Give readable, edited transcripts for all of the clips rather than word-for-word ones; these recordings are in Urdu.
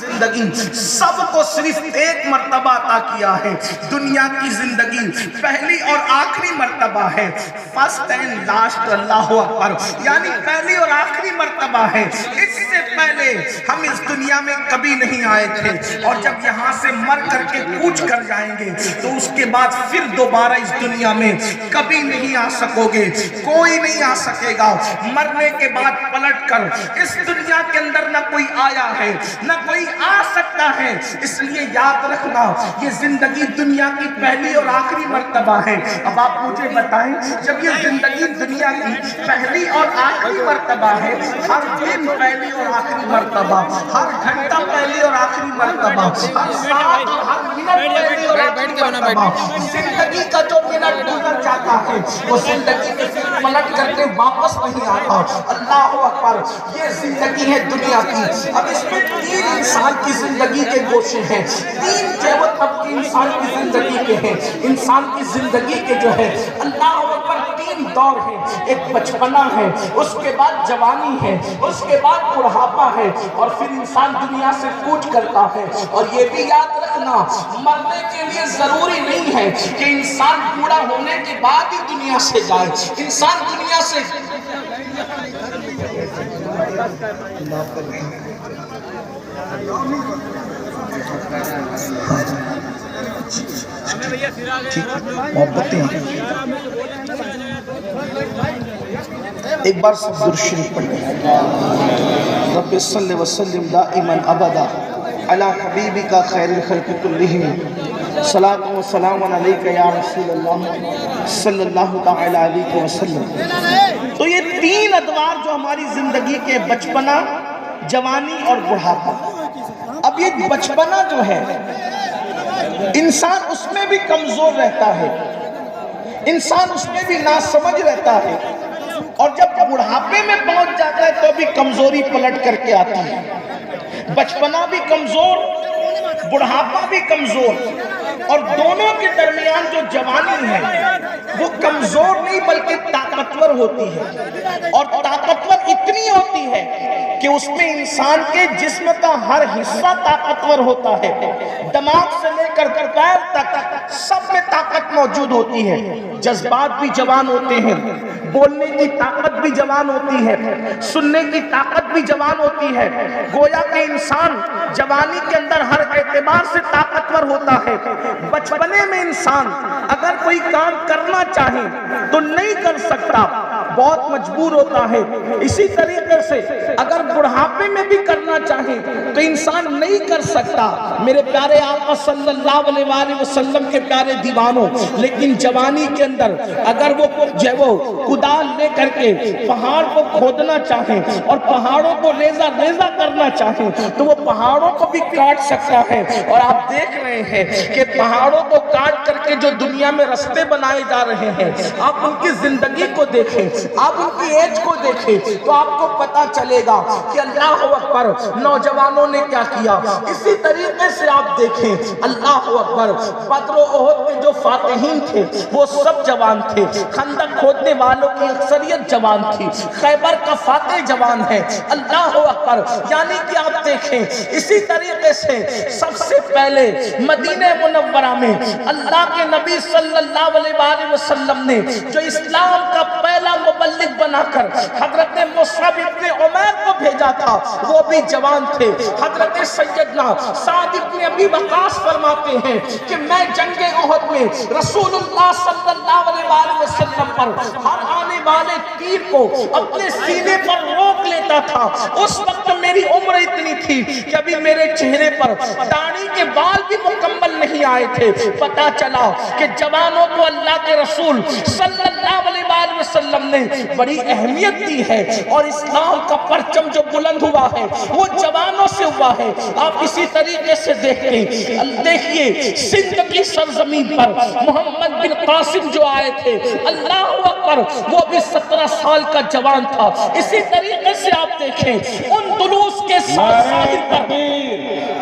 زندگی سب کو صرف ایک مرتبہ عطا کیا ہے. دنیا کی زندگی پہلی اور آخری مرتبہ ہے. First and last. اللہ اکبر. یعنی پہلی اور آخری مرتبہ ہے. اس سے پہلے ہم اس دنیا میں کبھی نہیں آئے تھے, اور جب یہاں سے مر کر کے کوچ کر جائیں گے تو اس کے بعد پھر دوبارہ اس دنیا میں کبھی نہیں آ سکو گے. کوئی نہیں آ سکے گا. مرنے کے بعد پلٹ کر اس دنیا کے اندر نہ کوئی آیا ہے نہ کوئی آ سکتا ہے. اس لیے یاد رکھنا, یہ زندگی دنیا کی پہلی اور آخری مرتبہ ہے. اب آپ مجھے بتائیں, جب یہ زندگی دنیا کی پہلی اور آخری مرتبہ ہے, ہر دن پہلی اور آخری مرتبہ, ہر گھنٹہ پہلی اور آخری مرتبہ, ہر ساعت اور ہر منٹ پہلی اور آخری مرتبہ, زندگی کا جو منٹ گزر جاتا ہے وہ زندگی میں پھر پلٹ کر کے واپس نہیں آتا. اللہ اکبر. یہ زندگی ہے دنیا کی. اب اس میں 3 انسان کی زندگی کے گوشے ہیں, 3 جیوت اب کی انسان کی زندگی کے ہیں. انسان کی زندگی کے جو ہے اللہ اکبر 3 دور ہیں. ایک بچپنا ہے, اس کے بعد جوانی ہے, اس کے بعد بڑھاپا ہے, اور پھر انسان دنیا سے کوچ کرتا ہے. اور یہ بھی یاد رکھنا, مرنے کے لیے ضروری نہیں ہے کہ انسان بوڑھا ہونے کے بعد ہی دنیا سے جائے. انسان دنیا سے محبتیں ایک بار سب درود شریف پڑھ لیں. رب صلی وسلم دائما ابدا علی حبیبک خیر الخلق کلہم صلاۃ و سلام علیک یا رسول اللہ صلی اللہ تعالی علیہ وسلم. تو یہ 3 ادوار جو ہماری زندگی کے, بچپنا, جوانی اور بڑھاپا. اب یہ بچپنا جو ہے انسان اس میں بھی کمزور رہتا ہے, انسان اس میں بھی ناسمجھ رہتا ہے, اور جب بڑھاپے میں پہنچ جاتا ہے تو بھی کمزوری پلٹ کر کے آتی ہے. بچپنا بھی کمزور, بڑھاپا بھی کمزور, اور دونوں کے درمیان جو جوانی ہے وہ کمزور نہیں بلکہ طاقتور ہوتی ہے. اور طاقتور اتنی ہوتی ہے کہ اس میں انسان کے جسم کا ہر حصہ طاقتور ہوتا ہے. دماغ سے لے کر پیر تک سب میں طاقت موجود ہوتی ہے. جذبات بھی جوان ہوتے ہیں, بولنے کی طاقت بھی جوان ہوتی ہے, سننے کی طاقت بھی جوان ہوتی ہے. گویا کہ انسان جوانی کے اندر ہر اعتبار سے طاقتور ہوتا ہے. بچپنے میں انسان اگر کوئی کام کرنا چاہے تو نہیں کر سکتا, بہت مجبور ہوتا ہے. اسی طریقے سے اگر بڑھاپے میں بھی کرنا چاہے تو انسان نہیں کر سکتا. میرے پیارے آقا صلی اللہ علیہ وآلہ وسلم کے پیارے دیوانوں, لیکن جوانی کے اندر اگر وہ کدال لے کر کے پہاڑ کو کھودنا چاہیں اور پہاڑوں کو ریزہ ریزہ کرنا چاہیں تو وہ پہاڑوں کو بھی کاٹ سکتا ہے. اور آپ دیکھ رہے ہیں کہ پہاڑوں کو کاٹ کر کے جو دنیا میں رستے بنائے جا رہے ہیں, آپ ان کی زندگی کو دیکھیں, آپ ان کی ایج کو دیکھیں تو آپ کو پتا چلے گا کہ اللہ اکبر نوجوانوں نے کیا کیا. اسی طریقے سے آپ دیکھیں, اللہ اکبر, بدر و احد کے جو فاتحین تھے وہ سب جوان تھے, خندق کھودنے والوں کی اکثریت جوان تھی, خیبر کا فاتح جوان ہے. اللہ اکبر. یعنی کہ آپ دیکھیں اسی طریقے سے سب سے پہلے مدینہ منورہ میں اللہ کے نبی صلی اللہ علیہ وآلہ وسلم نے جو اسلام کا پہلا مبلغ بنا کر حضرت مصعب ابن عمیر کو بھیجا تھا وہ بھی جوان تھے. حضرت سیدنا سعد ابن ابی وقاص فرماتے ہیں کہ میں جنگ احد میں رسول اللہ صلی اللہ علیہ وآلہ وسلم پر ہر آنے والے تیر کو اپنے سینے پر روک لیتا تھا. اس وقت میری عمر اتنی تھی کہ ابھی میرے چہرے پر داڑھی کے بال بھی مکمل نہیں آئے تھے. پتا چلا کہ جوانوں کو اللہ کے رسول صلی اللہ علیہ وآلہ وسلم نے بڑی اہمیت دی ہے, اور اسلام کا پرچم جو بلند ہوا ہے وہ جوانوں سے ہوا ہے. آپ اسی طریقے سے دیکھیے سندھ کی سرزمین پر محمد بن قاسم جو آئے تھے, اللہ اکبر, وہ بھی 17 سال کا جوان تھا. اسی طریقے سے آپ دیکھیں اندلس کے ساحل پر,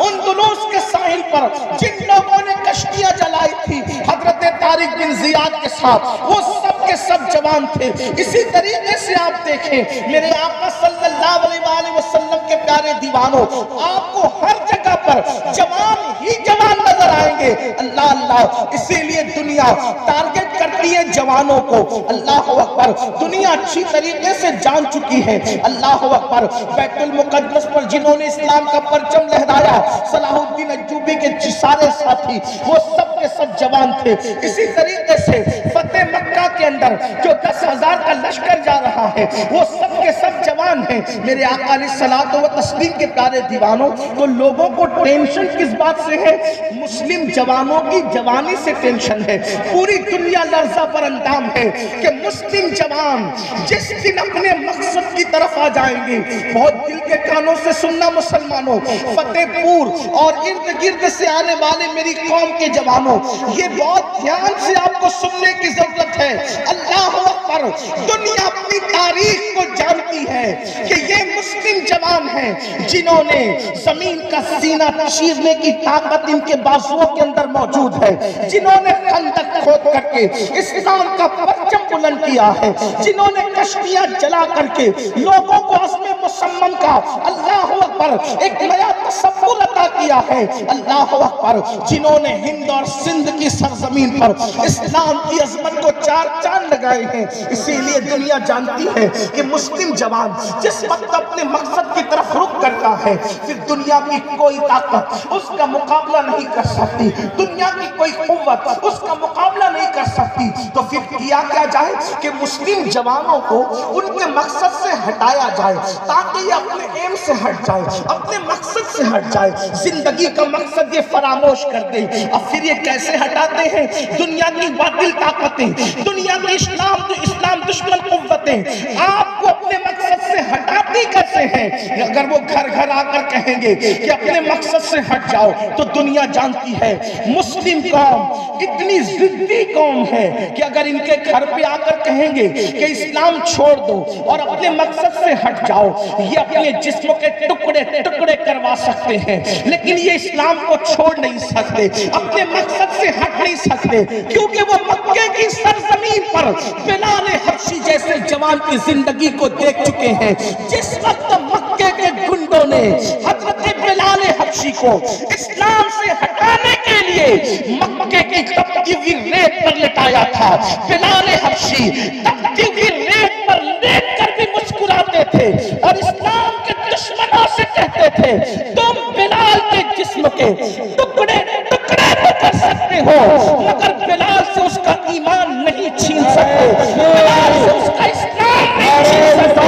اندلس کے ساحل پر جن لوگوں نے کشتیاں جلائی تھی حضرت طارق بن زیاد کے ساتھ, وہ سب کے سب جوان تھے. اسی طریقے سے آپ دیکھیں میرے آقا صلی اللہ علیہ وآلہ وسلم کے پیارے دیوانوں, آپ کو ہر جگہ پر جوان ہی جوان نظر آئیں گے. اللہ اللہ. اسی لیے دنیا ٹارگٹ کرتی ہے جوانوں کو. اللہ اکبر. دنیا اچھی طریقے سے جان چکی ہے. اللہ اکبر. بیت المقدس پر جنہوں نے اسلام کا پرچم لہرایا، صلاح الدین ایوبی کے سارے ساتھی وہ سب کے سب جوان تھے. اسی طریقے سے فتح مکہ کے اندر جو 10,000 کا لشکر جا رہا ہے وہ سب کے سب جوان ہیں. میرے آقا علیہ الصلوۃ والتسلیم کے پیارے دیوانوں، تو لوگوں کو ٹینشن کس بات سے ہے؟ مسلم جوانوں کی جوانی سے ٹینشن ہے. پوری دنیا لرزہ پر اندام ہے کہ مسلم جوان جس دن اپنے مقصد کی طرف آ جائیں گے. بہت دل کے کانوں سے سننا مسلمانوں، فتح پور اور ارد گرد سے آنے والے میری قوم کے جوانوں، یہ بہت دھیان سے آپ کو سننے کی ضرورت ہے. اللہ اکبر. دنیا اپنی تاریخ کو جانتی ہے کہ یہ مسلم جوان ہیں جنہوں نے زمین کا سینہ چیرنے کی طاقت ان کے بازوؤں کے اندر موجود ہے، جنہوں نے خندق کھود کر کے اسلام کا پرچم بلند کیا ہے، جنہوں نے کشتیاں جلا کر کے لوگوں کو عزم مصمم کا اللہ اکبر ایک نیا تصور عطا کیا ہے. اللہ اکبر. جنہوں نے ہند اور سندھ کی سرزمین پر اسلام کی عظمت کو چار چاند لگائے ہیں. اسی لیے دنیا جانتی ہے کہ مسلم جوان جس وقت اپنے مقصد کی طرف رخ کرتا ہے پھر دنیا کی کوئی طاقت اس کا مقابلہ نہیں کر سکتی، دنیا کی کوئی قوت اس کا مقابلہ نہیں کر سکتی. تو پھر کیا جائے کہ مسلم جوانوں کو ان کے مقصد سے ہٹایا جائے تاکہ یہ اپنے ایم سے ہٹ جائے، اپنے مقصد سے ہٹ جائے، زندگی کا مقصد یہ فراموش کر دے. اب پھر یہ کیسے ہٹاتے ہیں؟ دنیا کی باطل طاقتیں، دنیا کے اسلام دشمن قوتیں آپ کو اپنے مقصد سے ہٹاتی کیسے ہیں؟ اگر وہ گھر گھر آ کر کہیں گے کہ اپنے مقصد سے ہٹ جاؤ تو دنیا جانتی ہے مسلم قوم اتنی ضدی قوم ہے کہ اگر ان کے گھر پہ آ کر کہیں گے کہ اسلام چھوڑ دو اور اپنے مقصد سے ہٹ جاؤ، یہ اپنے جسم کے ٹکڑے ٹکڑے کروا سکتے ہیں لیکن یہ اسلام کو چھوڑ نہیں سکتے، اپنے مقصد سے ہٹ نہیں سکتے، کیونکہ وہ مکے کی سرزمین پر بلال حبشی جیسے جوان کی زندگی کو دیکھ چکے ہیں. جس وقت مکے کے گنڈوں نے حضرت بلال حبشی کو اسلام سے ہٹانے کے لیے مکے کی تپتی ہوئی ریت پر لٹایا تھا، بلال حبشی تپتی ہوئی ریت پر لیٹ کر بھی مسکراتے تھے اور اسلام کے دشمنوں سے کہتے تھے تم بلال کے جسم کے ٹکڑے ٹکڑے تو کر سکتے ہو مگر بلال سے اس کا ایمان نہیں چھین سکتے، بلال سے اس کا اسلام نہیں چھین سکتے.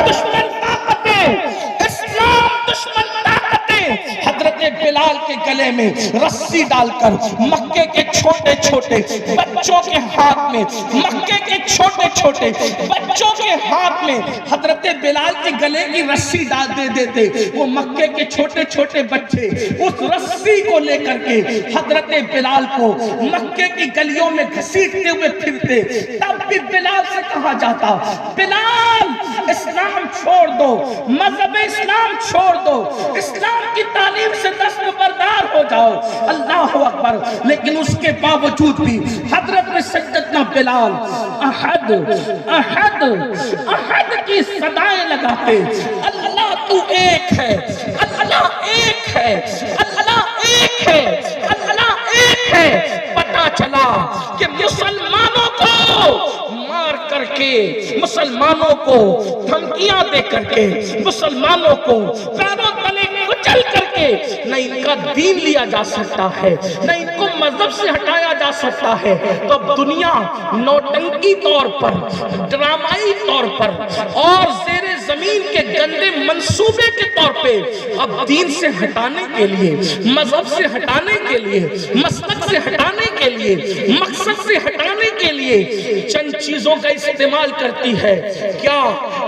دشمن طاقتیں، اسلام دشمن طاقتیں حضرت بلال کے گلے میں رسی ڈال کر مکے کے چھوٹے چھوٹے بچوں کے ہاتھ میں، مکے کے چھوٹے چھوٹے بچوں کے ہاتھ میں حضرت بلال کے گلے کی رسی ڈال دے دیتے. وہ مکے کے چھوٹے چھوٹے بچے اس رسی کو لے کر کے حضرت بلال کو مکے کی گلیوں میں گھسیٹتے ہوئے پھرتے. تب بھی بلال سے کہا جاتا بلال اسلام چھوڑ دو، مذہب اسلام چھوڑ دو، اسلام کی تعلیم سے دستبردار ہو جاؤ. اللہ اکبر. لیکن اس کے باوجود بھی حضرت سیدنا بلال احد احد احد کی صدائیں لگاتے. اللہ تو ایک ہے، اللہ ایک ہے، اللہ ایک ہے، اللہ ایک ہے. پتا چلا کہ مسلمانوں کو مار کر کے، مسلمانوں کو دھمکیاں دے کر کے، مسلمانوں کو پیروں تلے کچل کر کے نہ ان کا دین لیا جا سکتا ہے، نہ ان کو مذہب سے ہٹایا جا سکتا ہے. تو اب دنیا نوٹنکی طور پر، ڈرامائی طور پر اور زیر زمین کے گندے منصوبے کے طور پہ اب دین سے ہٹانے کے لیے، مذہب سے ہٹانے کے لیے، مسلک سے ہٹانے کے لیے، مقصد سے ہٹانے کے لیے چند چیزوں کا استعمال کرتی ہے. کیا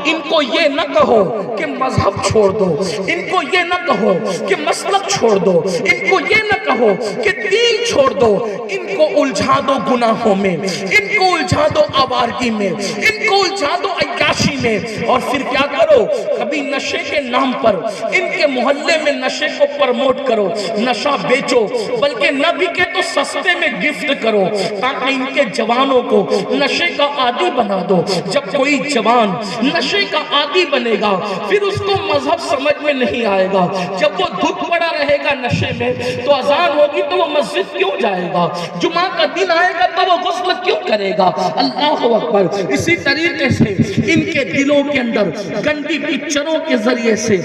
ان کو یہ نہ کہو کہ مذہب چھوڑ دو، ان کو یہ نہ کہو کہ مسلک چھوڑ دو، ان کو یہ نہ کہو کہ دین چھوڑ دو، ان کو الجھا دو گناہوں میں، ان کو الجھا دو آوارگی میں، ان کو الجھا دو عیاشی میں. اور پھر کیا کرو؟ کبھی نشے کے نام پر ان کے محلے میں نشے کو پرموٹ کرو، نشہ بیچو، بلکہ نہ بکے تو سستے میں گفٹ کرو تاکہ ان کے جوانوں کو نشے کا عادی بنا دو. جب کوئی جوان نشے کا عادی بنے گا پھر اس کو مذہب سمجھ میں نہیں آئے گا. جب وہ دھت پڑا رہے گا نشے میں تو اذان ہوگی تو وہ مسجد کیوں جائے گا؟ جمعہ کا دن آئے گا تو وہ غسل کیوں کرے گا؟ اللہ اکبر. اسی طریقے سے ان کے دلوں کے اندر گندی پکچروں کے ذریعے سے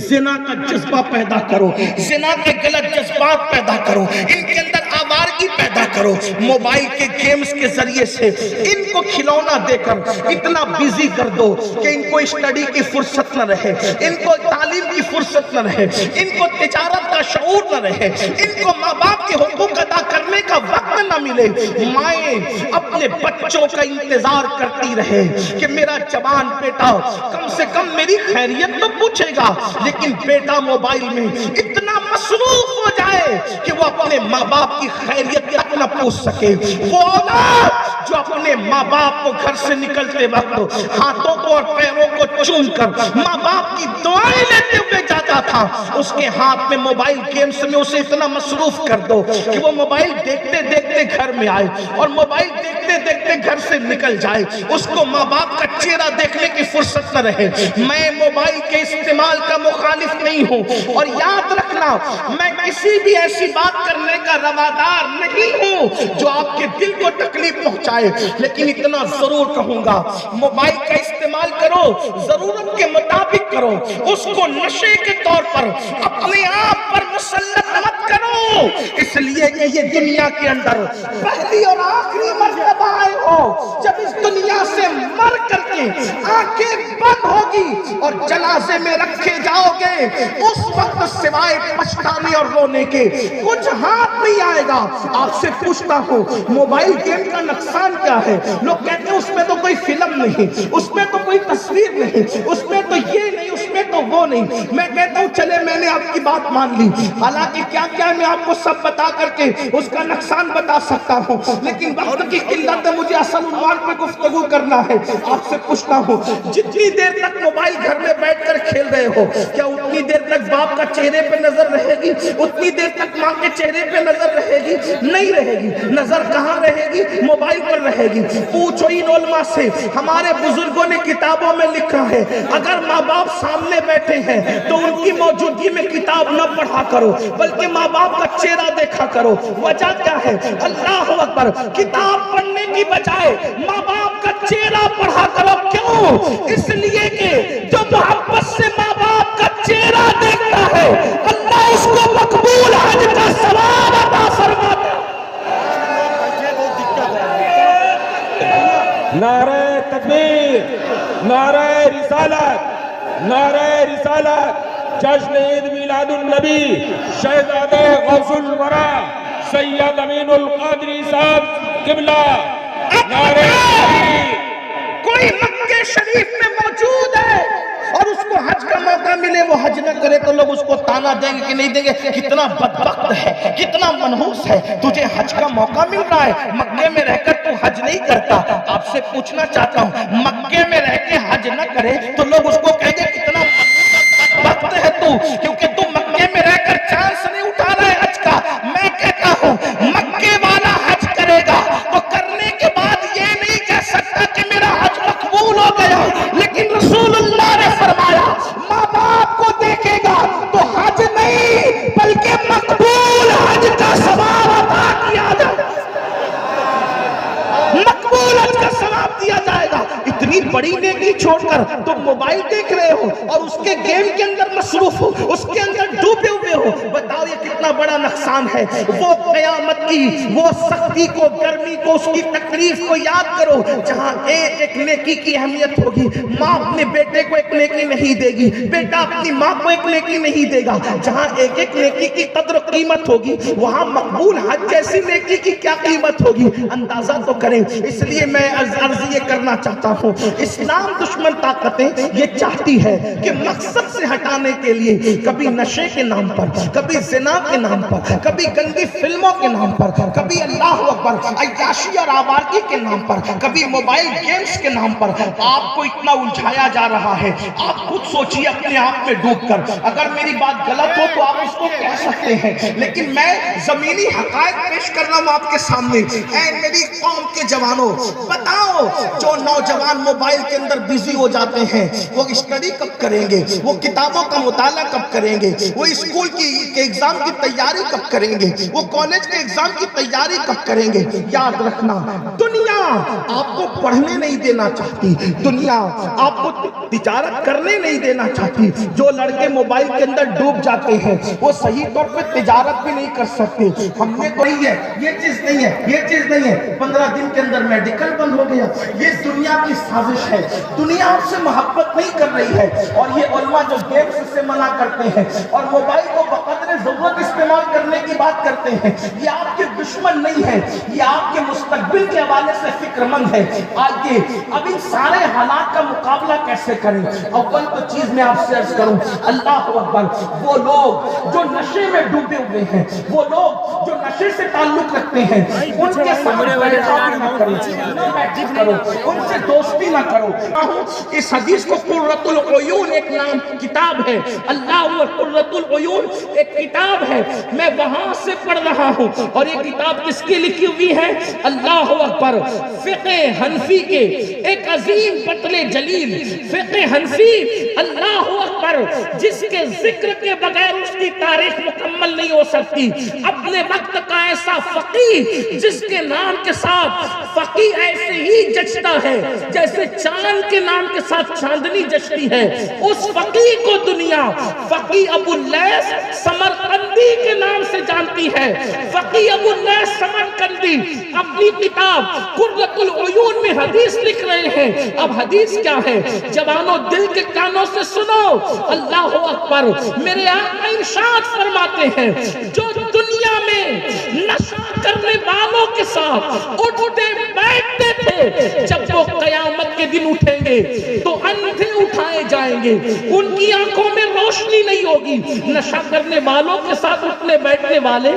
زنا کا جذبہ پیدا کرو, زنا کے غلط جذبات پیدا کرو, ان کے اندر آوارگی پیدا کرو. موبائل کے گیمز کے ذریعے سے ان کو کھلونا دے کر اتنا بیزی کر دو کہ ان کو اسٹڈی کی فرصت نہ رہے, ان کو تعلیم کی فرصت نہ رہے, ان کو تجارت کا شعور نہ رہے, ان کو ماں باپ کے حقوق ادا کرنے کا وقت نہ ملے. مائیں اپنے بچوں کا انتظار کرتی رہے کہ میرا جوان بیٹا کم سے کم میری خیریت تو پوچھے گا, لیکن بیٹا موبائل میں اتنا مصروف ہو جائے کہ وہ اپنے ماں باپ کی خیریت تک نہ پوچھ سکے. وہ اولاد جو اپنے ماں باپ کو گھر سے نکلتے وقت ہاتھوں کو اور پیروں کو چوم کر ماں باپ کی دعائیں لیتے ہوئے جاتا تھا, اس کے ہاتھ میں موبائل گیمز میں اسے اتنا مصروف کر دو کہ وہ موبائل دیکھتے دیکھتے گھر میں آئے اور موبائل دیکھتے دیکھتے گھر سے نکل جائے, اس کو ماں باپ کا چہرہ دیکھنے کی فرصت نہ رہے. میں موبائل کے استعمال کا مخالف نہیں ہوں, اور یاد رکھنا میں کسی بھی ایسی بات کرنے کا روادار نہیں ہوں جو آپ کے دل کو تکلیف پہنچائے, لیکن اتنا ضرور کہوں گا موبائل کا استعمال کرو, ضرورت کے مطابق کرو, اس کو نشے کے طور پر اپنے آپ پر مسلط مت کرو, اس لیے کہ یہ دنیا کے اندر پہلی اور آخری مرتبہ آئے ہو جب اس دنیا سے مر کر کے آنکھیں بند ہوگی اور جنازے میں رکھے جاؤ گے. اس وقت سوائے پچھتانے اور رونے کے کچھ ہاتھ نہیں آئے گا. آپ سے پوچھتا ہوں موبائل گیم کا نقصان کیا ہے؟ لوگ کہتے ہیں اس میں تو کوئی فلم نہیں, اس میں تو کوئی تصویر نہیں, اس میں تو یہ نہیں, اس میں تو وہ نہیں. میں کہتا ہوں چلے میں نے آپ کی بات مان لی, حالانکہ کیا کیا میں آپ کو سب بتا کر کے اس کا نقصان بتا سکتا ہوں, لیکن وقت کی قلت ہے, مجھے اصل عنوان پہ گفتگو کرنا ہے. آپ سے پوچھتا ہوں جتنی دیر تک موبائل گھر میں بیٹھ کر کھیل رہے ہو کیا اتنی دیر تک باپ کا چہرے پہ نظر رہے گی؟ اتنی دیر تک ماں کے چہرے پہ نظر رہے گی؟ نہیں رہے گی. نظر کہاں رہے گی؟ موبائل پر رہے گی. پوچھو ان علماء سے, ہمارے بزرگوں نے کتابوں میں لکھا ہے اگر ماں باپ سامنے بیٹھے ہیں تو ان کی موجودگی میں کتاب نہ پڑھا کرو بلکہ ماں باپ کا چہرہ دیکھا کرو. وجہ کیا ہے؟ اللہ اکبر, کتاب پڑھنے کی بجائے ماں باپ کا چہرہ پڑھا کرو. کیوں؟ اس لیے کہ جو محبت سے ماں باپ کا چہرہ دیکھتا ہے اللہ اس کو مقبول حج کا ثواب عطا فرماتا ہے. نعرہ تکبیر, نعرہ رسالت, نعرہ رسالت. جشن عید میلاد النبی شہزادہ غوث الورا سید امین القادری صاحب قبلہ. نعرہ تکبیر. کوئی مکہ شریف میں موجود ہے اور اس کو حج کا موقع ملے وہ حج نہ کرے تو لوگ اس کو تانا دیں گے کہ نہیں دیں گے, کتنا بدبخت ہے, کتنا منحوس ہے, تجھے حج کا موقع مل رہا ہے مکے میں رہ کر تو حج نہیں کرتا. آپ سے پوچھنا چاہتا ہوں مکے میں رہ کے حج نہ کرے تو لوگ اس کو کہیں گے کتنا بدبخت ہے تو, کیونکہ تو مکے میں رہ کر چانس نہیں اٹھا رہا ہے حج کا. میں کہتا ہوں مکے والا حج کرے گا تو کرنے کے بعد یہ نہیں کہہ سکتا کہ میرا حج مقبول ہو گیا, لیکن رسول اللہ نے فرمایا ماں باپ کو دیکھے گا تو حج نہیں بلکہ مقبول حج کا ثواب عطا کیا جائے گا, مقبول حج کا ثواب دیا جائے گا. اتنی بڑی نیکی چھوڑ کر تم موبائل دیکھ رہے ہو اور اس کے گیم کے اندر مصروف ہو, اس کے اندر ڈوبے ہوئے ہو. بتاؤ یہ کتنا بڑا نقصان ہے. وہ قیامت کی وہ سختی کو, گرمی کو, اس کی تکلیف کو یاد کرو جہاں ایک نیکی کی اہمیت ہوگی. ماں اپنے بیٹے کو ایک نیکی نہیں دے گی, بیٹا اپنی ماں کو ایک نیکی نہیں دے گا. جہاں ایک ایک نیکی کی قدر و قیمت ہوگی وہاں مقبول حج جیسی نیکی کی کیا قیمت ہوگی اندازہ تو کریں. اس لیے میں عرض یہ کرنا چاہتا ہوں اسلام دشمن طاقتیں یہ چاہتی ہے کہ مقصد سے ہٹانے کے لیے کبھی نشے کے نام پر, کبھی زنا کے نام پر، کبھی گندی فلموں کے نام پر، کبھی اللہ اکبر عیاشی اور آوارگی کے نام پر، کبھی موبائل گیمز کے نام پر آپ کو اتنا الجھایا جا رہا ہے. آپ خود سوچئے اپنے آپ میں ڈوب کر. اگر میری بات غلط ہو تو آپ اس کو کہہ سکتے ہیں، لیکن میں زمینی حقائق پیش کر رہا ہوں آپ کے سامنے. اے میری قوم کے جوانوں، بتاؤ جو نوجوان موبائل کے اندر بیزی ہو جاتے ہیں وہ اسٹڈی کب کریں گے؟ وہ کتابوں کا مطالعہ کب کریں گے؟ وہ اسکول کے ایگزام کی تیاری کب کریں گے؟ وہ کالج کے ایگزام کی تیاری کب کریں گے؟ یاد رکھنا، دنیا آپ کو پڑھنے نہیں دینا چاہتی، دنیا آپ کو تجارت کرنے نہیں دینا چاہتی. جو لڑکے موبائل کے اندر ڈوب جاتے ہیں وہ صحیح طور پہ تجارت بھی نہیں کر سکتے. ہم نے تو نہیں ہے، یہ چیز نہیں ہے، یہ چیز نہیں ہے، 15 دن کے اندر میڈیکل بند ہو گیا. یہ دنیا کی سازش ہے. دنیا آپ سے محبت نہیں کر رہی ہے. اور یہ علماء جو گیمز سے منع کرتے ہیں اور موبائل کو بقدر ضرورت استعمال کرنے کی بات کرتے ہیں، یہ آپ کے دشمن نہیں ہے، یہ آپ کے مستقبل کے حوالے سے فکر مند ہے. آئیے اب ان سارے حالات کا مقابلہ کیسے کریں؟ اول تو چیز میں آپ سے عرض کروں، اللہ اکبر، وہ لوگ جو نشے میں ڈوبے ہوئے ہیں، وہ لوگ جو نشے سے تعلق رکھتے ہیں، ان کے سامنے بیٹھا نہ کرو، نہ بیٹھ کرو، ان سے دوستی نہ کرو. اس حدیث کو قرۃ العیون ایک نام کتاب ہے، اللہ قرۃ العیون ایک کتاب ہے، میں وہاں سے پڑھ رہا ہوں. اور یہ کتاب کس کی لکھی ہوئی ہے؟ اللہ اکبر، فقہ حنفی کے ایک عظیم بطل جلیل فقہ حنفی، اللہ اکبر، جس کے ذکر کے بغیر اس کی تاریخ مکمل نہیں ہو سکتی. اپنے وقت کا ایسا فقیہ جس کے نام کے ساتھ فقیہ ایسے ہی جچتا ہے جیسے چاند کے نام کے ساتھ چاندنی جچتی ہے، اس فقیہ کو دنیا فقیہ ابو اللیث سمرقندی کے نام سے جانتی ہے. فقیہ ابو اللیث سمرقندی اپنی کتاب قرۃ العیون میں حدیث لکھ رہے ہیں. اب حدیث کیا ہے؟ جوانوں دل کے کانوں سے سنو، اللہ اکبر. میرے آقا ارشاد فرماتے ہیں، جو دنیا میں نشہ کرنے والوں کے ساتھ اٹھتے بیٹھتے تھے، جب وہ قیامت کے دن اٹھیں گے تو اندھے اٹھائے جائیں گے، ان کی آنکھوں میں روشنی نہیں ہوگی. نشہ کرنے والوں کے ساتھ اٹھنے بیٹھنے والے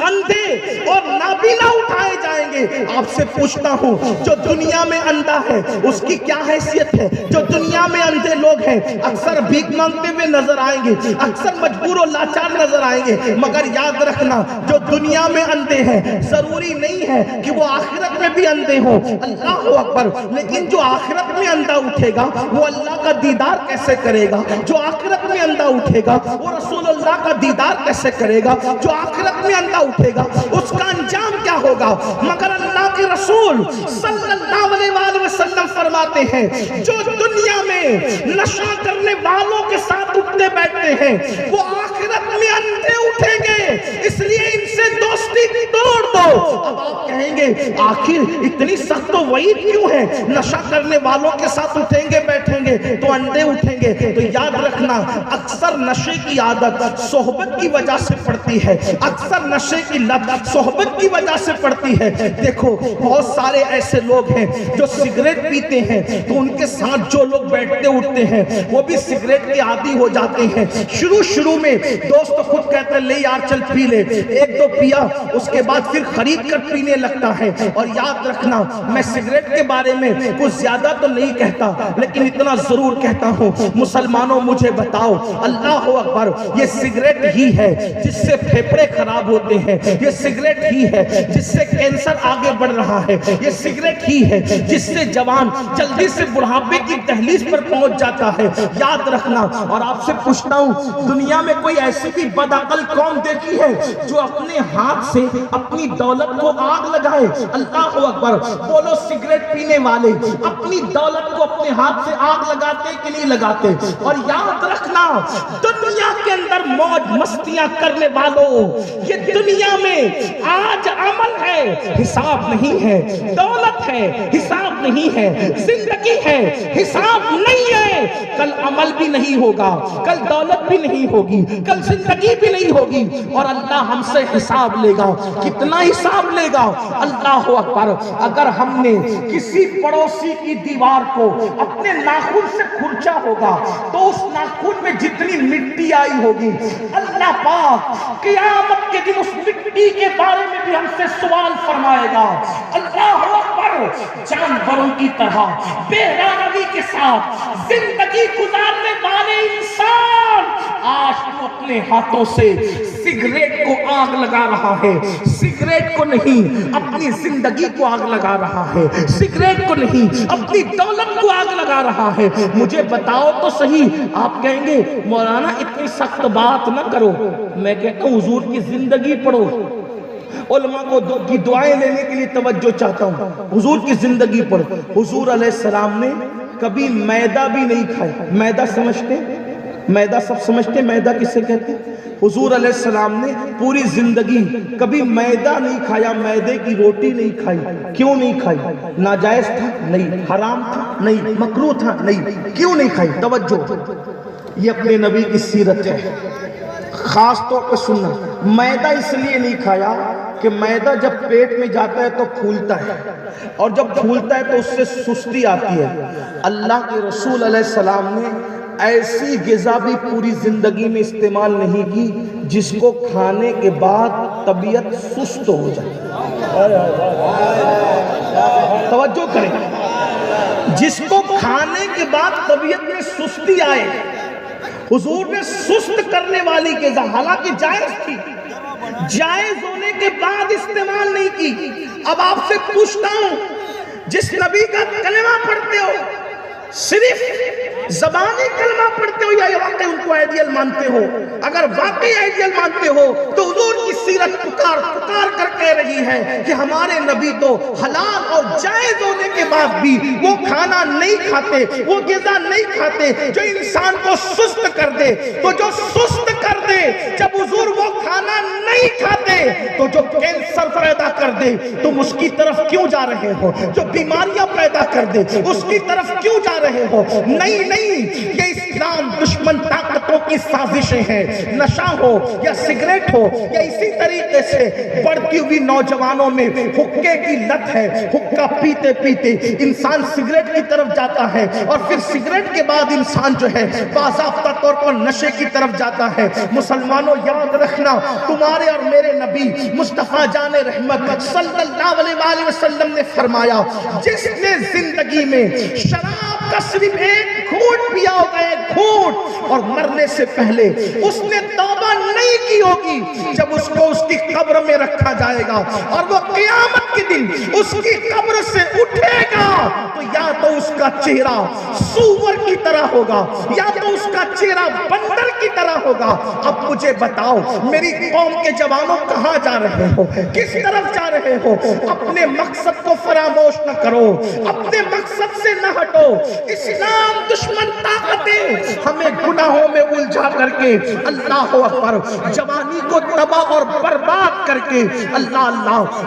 اندھے اور نابینا اٹھائے جائیں گے. آپ سے پوچھتا ہوں، جو دنیا میں اندھا ہے اس کی کیا حیثیت ہے؟ جو دنیا میں اندھے لوگ ہیں اکثر بھیک مانگتے ہوئے نظر آئیں گے، اکثر مجبور و لاچار نظر آئیں گے. مگر یاد رکھنا، جو دنیا میں اندھے ہیں ضروری نہیں ہے کہ وہ آخرت میں بھی اندھے ہوں. اللہ اکبر. لیکن جو آخرت میں اندھا اٹھے گا وہ اللہ کا دیدار کیسے کرے گا؟ جو آخرت میں اندھا اٹھے گا وہ رسول اللہ کا دیدار کیسے کرے گا؟ جو آخرت میں اندھا اٹھے گا اس کا انجام کیا ہوگا؟ مگر اللہ کے رسول صلی اللہ علیہ وآلہ وسلم فرماتے ہیں، جو دنیا میں نشہ کرنے والوں کے ساتھ اٹھتے بیٹھتے ہیں وہ آخرت میں اندھے اٹھیں گے، اس لیے ان سے دوستی توڑ دو. اب آپ کہیں گے آخر اتنی سخت وعید کیوں ہے؟ نشہ کرنے والوں کے ساتھ اٹھیں گے بیٹھیں گے تو اندھے اٹھیں گے. تو یاد رکھنا، اکثر نشے کی عادت صحبت کی وجہ سے پڑتی ہے، اکثر نشے کی لت صحبت کی وجہ سے پڑتی ہے. دیکھو بہت سارے ایسے لوگ ہیں جو سگریٹ پیتے ہیں تو ان کے ساتھ جو لوگ بیٹھتے اٹھتے ہیں وہ بھی سگریٹ کے عادی ہو جاتے ہیں. شروع میں دوست خود کہتے ہیں لے یار چل پی لے، ایک دو پیا اس کے بعد پھر خرید کر پینے لگتا ہے. اور یاد رکھنا، میں سگریٹ کے بارے میں کچھ زیادہ تو نہیں کہتا لیکن اتنا ضرور کہتا ہوں، مسلمانوں مجھے بتاؤ، اللہ اکبر، یہ سگریٹ ہی ہے جس سے پھیپھڑے خراب ہوتے ہیں، یہ سگریٹ ہی ہے جس سے کینسر آگے بڑھ رہا ہے، یہ سگریٹ ہی ہے جس سے جوان جلدی سے بڑھاپے کی دہلیز پر پہنچ جاتا ہے. یاد رکھنا. اور آپ سے پوچھتا ہوں، دنیا میں کوئی ایسی بھی بدعقل قوم دیکھی ہے جو اپنے ہاتھ سے اپنی دولت کو آگ لگائے؟ اللہ اکبر. بولو سگریٹ پینے والے اپنی دولت کو اپنے ہاتھ سے آگ لگاتے کہ نہیں لگاتے؟ اور یاد رکھنا، دنیا کے اندر موج مستیاں کرنے والوں، یہ دنیا میں آج عمل ہے حساب نہیں ہے، دولت ہے حساب نہیں ہے، زندگی ہے حساب نہیں ہے. کل عمل بھی نہیں ہوگا، کل دولت بھی نہیں ہوگی، کل زندگی بھی نہیں ہوگی اور اللہ ہم سے حساب لے گا. کتنا حساب لے گا؟ اللہ اکبر. اگر ہم نے کسی پڑوسی کی دیوار کو اپنے ناخن سے کھرچا ہوگا تو اس ناخن میں جتنی مٹی مٹی آئی ہوگی، اللہ پاک قیامت کے دن اس مٹی کے بارے میں بھی ہم سے سوال فرمائے گا۔ اللہ اکبر، جانوروں کی طرح بے رحمی کے ساتھ زندگی گزارنے والے انسان، آج تو اپنے ہاتھوں سے سگریٹ کو آگ لگا رہا ہے، سگریٹ کو نہیں اپنی زندگی کو آگ لگا رہا ہے، سگریٹ کو نہیں اپنی دولت کو آگ لگا رہا ہے۔ مجھے بتاؤ تو صحیح، آپ کہیں گے مولانا اتنی سخت بات نہ کرو، میں کہتا ہوں حضور کی زندگی پڑھو، علماء کی دعائیں لینے کے لیے توجہ چاہتا ہوں، حضور کی زندگی پڑھو۔ حضور علیہ السلام نے کبھی میدہ بھی نہیں کھایا، میدہ سمجھتے؟ میدہ سب سمجھتے میدہ کسے کہتے ہیں؟ حضور علیہ السلام نے پوری زندگی کبھی میدہ نہیں کھایا، میدے کی روٹی نہیں کھائی۔ کیوں نہیں کھائی؟ ناجائز تھا؟ نہیں۔ حرام تھا؟ نہیں۔ مکروہ تھا؟ نہیں۔ کیوں نہیں کھائی؟ توجہ، یہ اپنے نبی کی سیرت ہے، خاص طور پہ سننا۔ میدہ اس لیے نہیں کھایا کہ میدہ جب پیٹ میں جاتا ہے تو پھولتا ہے، اور جب پھولتا ہے تو اس سے سستی آتی ہے۔ اللہ کے رسول علیہ السلام نے ایسی غذا بھی پوری زندگی میں استعمال نہیں کی جس کو کھانے کے بعد طبیعت سست ہو جائے۔ توجہ کریں، جس کو کھانے کے بعد طبیعت میں سستی آئے، حضور نے سست کرنے والی غذا حالانکہ جائز تھی، جائز ہونے کے بعد استعمال نہیں کی۔ اب آپ سے پوچھتا ہوں، جس نبی کا کلمہ پڑھتے ہو، صرف زبانی کلمہ پڑھتے ہو یا واقعی ان کو آئیڈیل مانتے ہو؟ اگر واقعی آئیڈیل مانتے ہو تو حضور کی سیرت پکار کر کہہ رہی ہے کہ ہمارے نبی تو حلال اور جائز ہونے کے بعد بھی وہ کھانا نہیں کھاتے، وہ غذا نہیں کھاتے جو انسان کو سست کر دے۔ تو جو سست کر دے، جب حضور وہ کھانا نہیں کھاتے تو جو کینسر پیدا کر دے تم اس کی طرف کیوں جا رہے ہو؟ جو بیماریاں پیدا کر دے اس کی طرف کیوں جا رہے ہو؟ نہیں، یہ اسلام دشمن طاقتوں کی سازشیں ہیں۔ نشہ ہو یا سگریٹ ہو یا اسی طریقے سے بڑھتی ہوئی نوجوانوں میں حقے کی لت ہے، حقہ پیتے پیتے انسان سگریٹ کی طرف جاتا ہے، اور پھر سگریٹ کے بعد انسان جو ہے باضابطہ طور پر نشے کی طرف جاتا ہے۔ مسلمانوں یاد رکھنا، تمہارے اور میرے نبی مصطفیٰ جان رحمت صلی اللہ علیہ وسلم نے فرمایا، جس نے زندگی میں شراب کا صرف ایک گھونٹ پیا ہوگا، ایک گھونٹ، اور مرنے سے پہلے اس نے توبہ نہیں کی ہوگی، جب اس کو اس کی قبر میں رکھا جائے گا اور وہ قیامت کے دن اس کی قبر سے اٹھے گا تو یا تو اس کا چہرہ سور کی طرح ہوگا یا تو اس کا چہرہ بندر کی طرح ہوگا۔ اب مجھے بتاؤ میری قوم کے جوانوں کہاں جا رہے ہو؟ کس طرف جا رہے ہو؟ اپنے مقصد کو فراموش نہ کرو، اپنے مقصد سے نہ ہٹو۔ اسلام دشمن طاقتیں ہمیں گناہوں میں الجھا کر کے اللہ اکبر جوانی کو تباہ اور برباد کر کے اللہ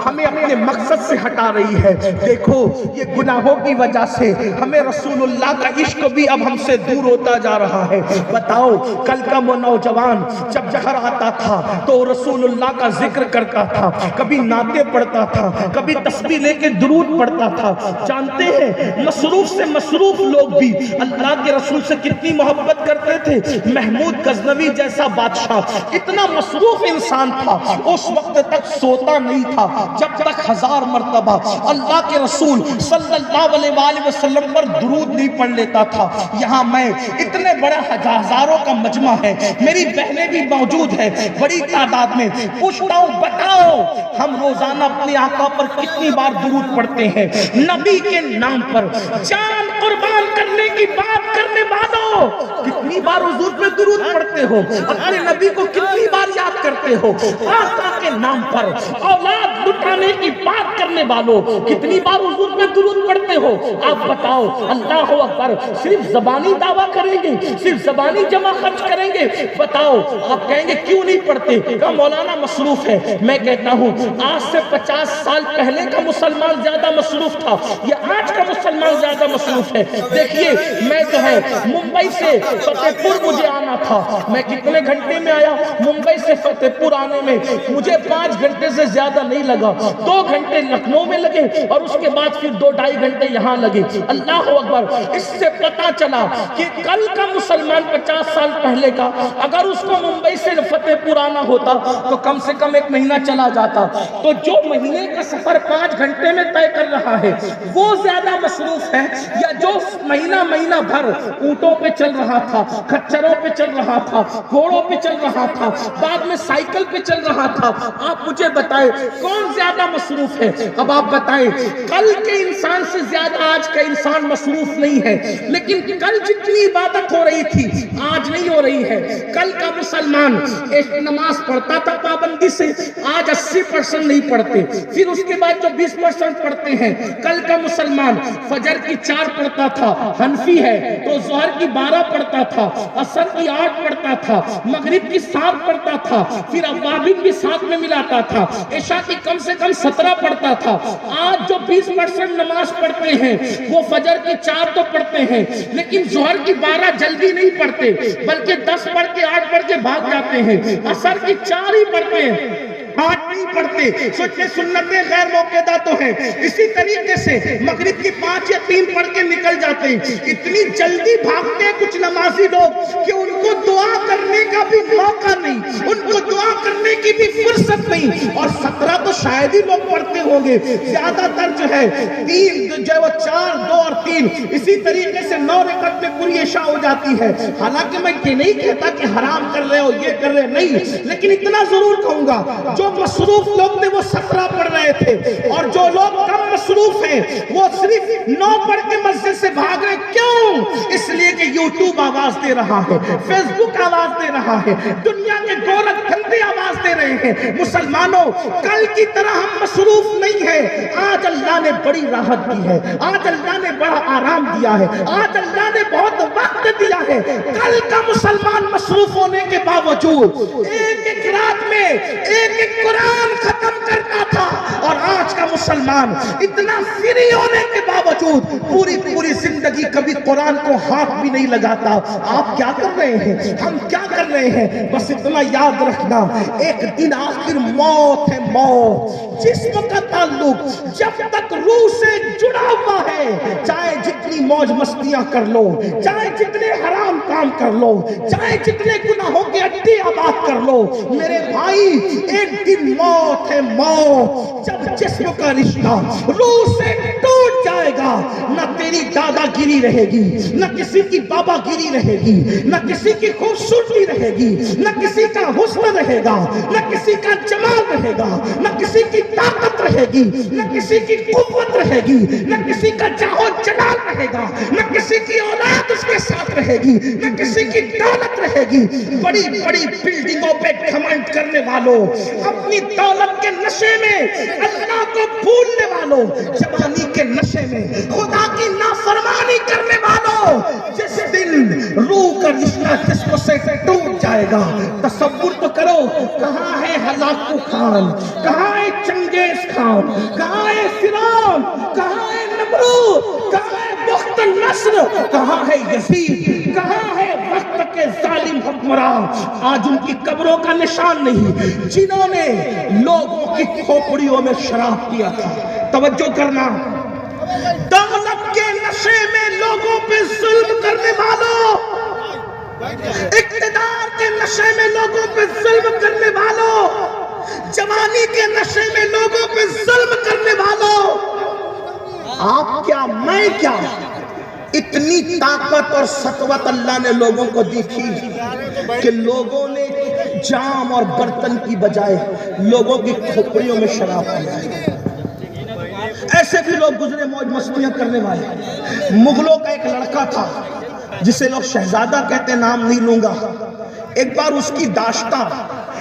ہمیں اپنے مقصد سے ہٹا رہی ہے۔ دیکھو یہ گناہوں کی وجہ سے ہمیں رسول اللہ کا عشق بھی اب ہم سے دور ہوتا جا رہا ہے۔ بتاؤ کل کا وہ نوجوان جب جہر آتا تھا تو رسول اللہ کا ذکر کرتا تھا، کبھی نعتیں پڑھتا تھا، کبھی تسبیح لے کے درود پڑھتا تھا۔ جانتے ہیں مصروف سے مصروف لوگ بھی اللہ کے رسول سے کتنی محبت کرتے تھے۔ محمود غزنوی جیسا بادشاہ اتنا مصروف انسان تھا، اس وقت تک سوتا نہیں تھا جب تک 1000 مرتبہ اللہ کے رسول صلی اللہ علیہ وسلم پر درود نہیں پڑھ لیتا تھا۔ یہاں میں اتنے بڑا ہزاروں کا مجمع ہے، میری بہنیں بھی موجود ہیں بڑی تعداد میں، پوچھتا ہوں بتاؤ ہم روزانہ اپنے آقا پر کتنی بار درود پڑھتے ہیں؟ نبی کے نام پر جان قربان کرنے کی بات کرنے والوں کتنی بار حضور پہ درود پڑھتے ہو؟ اپنے نبی کو کتنی بار یاد کرتے ہو؟ آقا کے نام پر اولاد لٹانے کی بات کرنے والوں کتنی بار حضور پہ درود پڑھتے ہو؟ آپ بتاؤ۔ اللہ اکبر صرف زبانی دعویٰ کریں گے، صرف زبانی جمع خرچ کریں گے؟ بتاؤ آپ کہیں گے کیوں نہیں پڑھتے؟ کہ مولانا مصروف ہے۔ میں کہتا ہوں آج سے 50 سال پہلے کا مسلمان زیادہ مصروف تھا یا آج کا مسلمان زیادہ مصروف ہے؟ دیکھیے میں جو ہے ممبئی سے فتح پور مجھے آنا تھا، میں کتنے گھنٹے میں آیا؟ ممبئی سے فتح پور آنے میں مجھے 5 گھنٹے سے زیادہ نہیں لگا۔ گا. 2 گھنٹے لکھنؤ میں لگے اور اس کے بعد پھر 2-2.5 گھنٹے یہاں لگے. اللہ اکبر. اس سے پتا چلا کہ کل کا مسلمان 50 سال پہلے کا اگر اس کو ممبئی سے فتح پور آنا ہوتا تو کم سے کم 1 مہینہ چلا جاتا. تو جو مہینے کا سفر 5 گھنٹے میں طے کر رہا ہے وہ زیادہ مصروف ہے یا جو مہینہ بھر اونٹوں پہ چل رہا تھا, کھچروں پہ چل رہا تھا, گھوڑوں پہ چل رہا تھا, بعد میں سائیکل پہ چل رہا تھا؟ آپ مجھے بتائیں کون زیادہ مصروف ہے؟ اب آپ بتائیں. کل کے انسان سے زیادہ آج کا انسان مصروف نہیں ہے, لیکن کل جتنی عبادت ہو رہی تھی آج نہیں ہو رہی ہے. کل کا مسلمان ایک نماز پڑھتا تھا پابندی سے, آج 80% نہیں پڑھتے. پھر اس کے بعد جو 20% پڑھتے ہیں. کل کا مسلمان فجر کی 4 پڑھتا تھا, حنفی ہے تو ظہر کی 12 پڑھتا تھا, عصر کی 8 پڑھتا تھا, مغرب کی 7 پڑھتا تھا, پھر اوابین بھی 7 میں ملاتا تھا, عشاء کی کم سے کم 17 پڑھتا تھا. آج جو 20% نماز پڑھتے ہیں وہ فجر کی 4 تو پڑھتے ہیں لیکن ظہر کی 12 جلدی نہیں پڑھتے بلکہ 10 پڑھ کے 8 پڑھ کے بھاگ جاتے ہیں. عصر کی 4 ہی پڑھتے ہیں, 8 نہیں پڑھتے. سوچے سنتیں غیر موقعہ تو ہیں. اسی طریقے سے مغرب کی 5 یا 3 پڑھ کے نکل جاتے ہیں. اتنی جلدی بھاگتے ہیں کچھ نمازی لوگ کہ ان کو دعا کرنے کا بھی موقع نہیں, ان کو دعا کرنے کی بھی فرصت نہیں. اور 17 تو شاید ہی لوگ پڑھتے ہوں گے, زیادہ تر جو ہے 3 جو ہے وہ 4, 2 اور 3. اسی طریقے سے 9 رکعت میں پوری عشاء ہو جاتی ہے. حالانکہ میں یہ نہیں کہتا کہ حرام کر رہے ہو, یہ کر رہے نہیں, لیکن اتنا ضرور کہوں گا جو مصروف لوگ تھے وہ 17 پڑھ رہے تھے اور جو لوگ کم مصروف ہیں وہ صرف 9 پڑھ کے مسجد سے بھاگ رہے. کیوں؟ اس لیے کہ یوٹیوب آواز دے رہا ہے, فیس بک آواز دے رہا ہے, دنیا کے گورکھ دھندے آواز دے رہے ہیں. مسلمانوں کل کی طرح ہم مصروف نہیں ہیں. آج اللہ نے بڑی راحت دی ہے, آج اللہ نے بڑا آرام دیا ہے, آج اللہ نے بہت وقت دیا ہے. کل کا مسلمان مصروف ہونے کے باوجود ایک رات میں ایک قرآن ختم کرتا تھا اور آج کا مسلمان اتنا فری ہونے کے باوجود پوری زندگی کبھی قرآن کو ہاتھ بھی نہیں لگاتا. آپ کیا کر رہے ہیں, ہم کیا کر رہے ہیں؟ بس اتنا یاد رکھنا ایک دن آخر موت ہے, موت. جسم کا تعلق جب تک روح سے جڑا ہوا ہے, چاہے جتنی موج مستیاں کر لو, چاہے جتنے حرام کام کر لو, چاہے جتنے گناہوں کے اڈے آباد کر لو, میرے بھائی ایک دن موت ہے, موت. جب جسم کا رشتہ روح سے ٹوٹ جائے گا, نہ تیری دادا گیری رہے گی, نہ کسی کی بابا گیری رہے گی, نہ کسی کی خوبصورتی رہے گی, نہ کسی کا حسن رہے گا, نہ کسی کا جمال رہے گا, نہ کسی کی طاقت رہے گی, نہ کسی کی قوت رہے گی, نہ کسی کا جاہو جلال رہے گا, نہ کسی کی اولاد اس کے ساتھ رہے گی, نہ کسی کی دولت رہے گی. بڑی بڑی بلڈنگوں پہ گھمنڈ کرنے والوں, اپنی دولت کے نشے میں اللہ کو بھولنے والوں, جوانی کے نشے میں خدا کی نافرمانی کرنے والوں, جس دن روح کا رشتہ جسم سے ٹوٹ جائے گا, تصور تو کرو کہاں ہے ہلاکو خان, کہاں ہے چنگیز خان, کہاں ہے فرعون, کہاں ہے نمرود, کہاں ہے بخت النصر, کہاں ہے یزید, کہاں ہے وقت کے ظالم حکمران. آج ان کی قبروں کا نشان نہیں جنہوں نے لوگوں کی کھوپڑیوں میں شراب پیا تھا. توجہ کرنا, دولت کے نشے میں لوگوں پہ ظلم کرنے والوں, اقتدار کے نشے میں لوگوں پہ ظلم کرنے والوں, جوانی کے نشے میں لوگوں پہ ظلم کرنے والوں, آپ کیا میں کیا, اتنی طاقت اور سطوت اللہ نے لوگوں کو دی تھی کہ لوگوں نے جام اور برتن کی بجائے لوگوں کی کھوپڑیوں میں شراب پیا. ایسے بھی لوگ گزرے موج مستیاں کرنے والے. مغلوں کا ایک لڑکا تھا جسے لوگ شہزادہ کہتے, نام نہیں لوں گا. ایک بار اس کی داشتہ